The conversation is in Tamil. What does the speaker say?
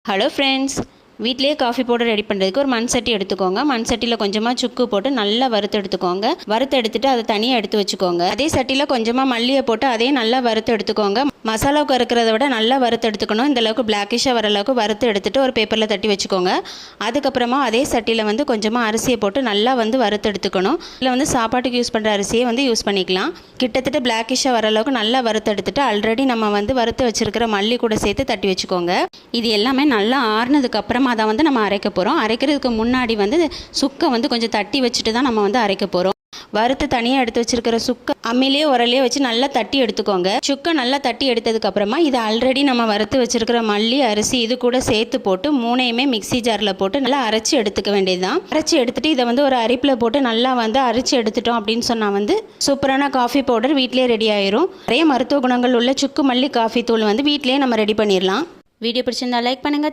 ஹலோ ஃப்ரெண்ட்ஸ், வீட்டிலேயே காஃபி பவுடர் ரெடி பண்ணுறதுக்கு ஒரு மண் சட்டி எடுத்துக்கோங்க. மண் சட்டியில் கொஞ்சமாக சுக்கு போட்டு நல்லா வறுத்து எடுத்துக்கோங்க. வறுத்து எடுத்துட்டு அதை தனியாக எடுத்து வச்சுக்கோங்க. அதே சட்டியில் கொஞ்சமாக மல்லியை போட்டு அதையும் நல்லா வறுத்து எடுத்துக்கோங்க. மசாலாவுக்கு இருக்கிறத விட நல்லா வறுத்து எடுத்துக்கணும். இந்த அளவுக்கு பிளாக்கிஷாக வர அளவுக்கு வறுத்து எடுத்துட்டு ஒரு பேப்பரில் தட்டி வச்சுக்கோங்க. அதுக்கப்புறமா அதே சட்டியில் கொஞ்சமாக அரிசியை போட்டு நல்லா வறுத்து எடுத்துக்கணும். இதில் சாப்பாட்டுக்கு யூஸ் பண்ணுற அரிசியை யூஸ் பண்ணிக்கலாம். கிட்டத்தட்ட பிளாக்கிஷாக வர அளவுக்கு நல்லா வறுத்து எடுத்துட்டு ஆல்ரெடி நம்ம வறுத்து வச்சிருக்கிற மல்லி கூட சேர்த்து தட்டி வச்சுக்கோங்க. இது எல்லாமே நல்லா ஆறுனதுக்கு அப்புறமா அதை நம்ம அரைக்க போகிறோம். அரைக்கிறதுக்கு முன்னாடி சுக்கை கொஞ்சம் தட்டி வச்சுட்டு தான் நம்ம அரைக்க போகிறோம். வறுத்து தனியாக எடுத்து வச்சிருக்கிற சுக்கை அம்மிலேயே உரலையே வச்சு நல்லா தட்டி எடுத்துக்கோங்க. சுக்கை நல்லா தட்டி எடுத்ததுக்கு அப்புறமா இது ஆல்ரெடி நம்ம வறுத்து வச்சிருக்கிற மல்லி அரிசி இது கூட சேர்த்து போட்டு மூணையுமே மிக்சி ஜாரில் போட்டு நல்லா அரைச்சி எடுத்துக்க வேண்டியதுதான். அரைச்சி எடுத்துட்டு இதை ஒரு அரிப்பில் போட்டு நல்லா அரைச்சி எடுத்துட்டோம் அப்படின்னு சொன்னால் சூப்பரான காஃபி பவுடர் வீட்டிலே ரெடி ஆயிரும். நிறைய மருத்துவ குணங்கள் உள்ள சுக்கு மல்லி காஃபி தூள் வீட்டிலேயே நம்ம ரெடி பண்ணிடலாம். வீடியோ பிடிச்சிருந்தா லைக் பண்ணுங்கள்.